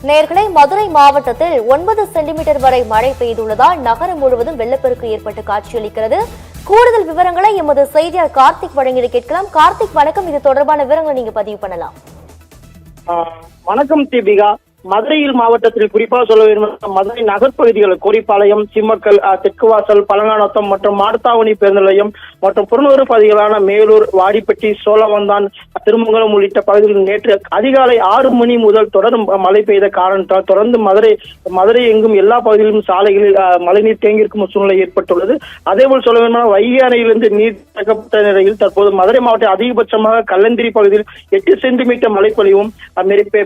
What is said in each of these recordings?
நேர்களை மதுரை மாவட்டத்தில் 9 சென்டிமீட்டர் வரை மழை பெய்துள்ளதால் நகரம் முழுவதும் வெள்ளப்பெருக்கு ஏற்பட்டு காட்சியளிக்கிறது. கூடுதல் விவரங்களை எமது செய்தியாளர் கார்த்திக் வழங்கி கேட்கலாம். கார்த்திக் வணக்கம், இது தொடர்பான விவரங்களை நீங்க பதிவு பண்ணலாம். வணக்கம் தீபிகா. மதுரையில் மாவட்டத்தில் குறிப்பாக சொல்ல வேண்டும், மதுரை நகர்பகுதிகள் கோரிப்பாளையம், சிம்மக்கல், தெற்குவாசல், பழங்காநத்தம் மற்றும் மாடத்தாவணி பேருந்து நிலையம் மற்றும் புறநூறு பகுதிகளான மேலூர், வாடிப்பட்டி, சோழவந்தான், திருமங்கலம் உள்ளிட்ட பகுதிகளில் நேற்று அதிகாலை 6 மணி முதல் தொடரும் மழை பெய்த காரணத்தால் தொடர்ந்து மதுரை எங்கும் எல்லா பகுதிகளிலும் சாலைகளில் மழைநீர் தேங்கியிருக்கும் சூழ்நிலை ஏற்பட்டுள்ளது. அதேபோல் சொல்ல வேண்டும், வைகை அணையிலிருந்து நீர் திறக்கப்பட்ட நிலையில் தற்போது மதுரை மாவட்டம் அதிகபட்சமாக கல்லந்திரி பகுதியில் 8 சென்டிமீட்டர் மழைப்பொழிவும்,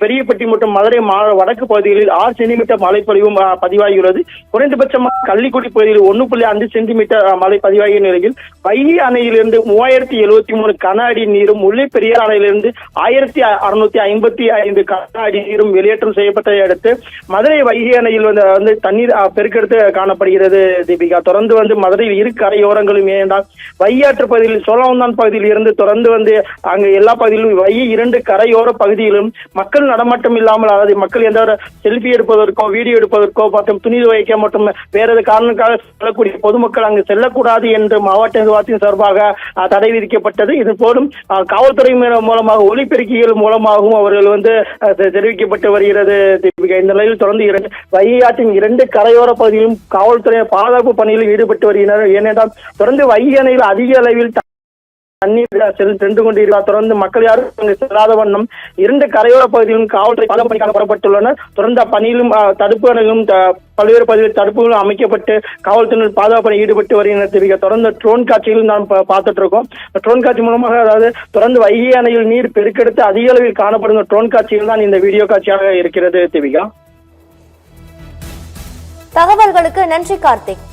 பெரியப்பட்டி மற்றும் மதுரை வடக்கு பகுதிகளில் 6 சென்டிமீட்டர் மழைப்பொழிவும் பதிவாகியுள்ளது. குறைந்தபட்சமாக கள்ளிக்குடி பகுதியில் 1.5 சென்டிமீட்டர் மழை பதிவாகிய நிலையில் வைகை அணையிலிருந்து 3073 கன அடி நீரும், முல்லை பெரியார் அணையிலிருந்து 1655 கன அடி நீரும் வெளியேற்றம் செய்யப்பட்டதை அடுத்து மதுரை வைகை அணையில் வந்து தண்ணீர் பெருக்கெடுத்து காணப்படுகிறது. தீபிகா, தொடர்ந்து மதுரையில் இரு கரையோரங்களும் ஏனென்றால் வையாற்று பகுதியில் சோழவந்தான் பகுதியில் இருந்து தொடர்ந்து அங்கு எல்லா பகுதியிலும் வைகை 2 கரையோர பகுதியிலும் மக்கள் நடமாட்டம் இல்லாமல், அதாவது மக்கள் எந்த ஒரு செல்ஃபி எடுப்பதற்கோ வீடியோ எடுப்பதற்கோ மற்றும் துணி துவைக்க மற்றும் வேற காரணங்களுக்காக செல்லக்கூடிய பொதுமக்கள் அங்கு செல்லக்கூடாது என்று மாவட்ட நிர்வாகத்தின் சார்பாக தடை விதிக்கப்பட்டது. இது போலும் காவல்துறை மூலமாக ஒலிபெருக்கிகள் மூலமாகவும் அவர்கள் தெரிவிக்கப்பட்டு வருகிறது. இந்த நிலையில் தொடர்ந்து வைகை ஆற்றின் 2 கரையோர பகுதியிலும் காவல்துறை பாதுகாப்பு பணியில் ஈடுபட்டு வருகின்றனர். ஏனென்றால் தொடர்ந்து வைகை அணையில் அதிக அளவில் தண்ணீர் சென்று கொண்டிருக்கிறார். தொடர்ந்து மக்கள் யாரும் செல்லாத வண்ணம் 2 கரையோர பகுதியிலும் காவல்துறை பாதுகாப்பு பணிக்காக புறப்பட்டுள்ளனர். தொடர்ந்து அப்பணியிலும் தடுப்பு அணைகளும் பல்வேறு பகுதியில் தடுப்புகளும் அமைக்கப்பட்டு காவல்துறையினர் பாதுகாப்பு பணி ஈடுபட்டு வருகின்றனர். தொடர்ந்து ட்ரோன் காட்சிகளும் நாம் பார்த்துட்டு இருக்கோம். ட்ரோன் காட்சி மூலமாக, அதாவது தொடர்ந்து வைகை அணையில் நீர் பெருக்கெடுத்து அதிக அளவில் காணப்படும் ட்ரோன் காட்சிகள் தான் இந்த வீடியோ காட்சியாக இருக்கிறது. திவிகா, தகவல்களுக்கு நன்றி கார்த்திக்.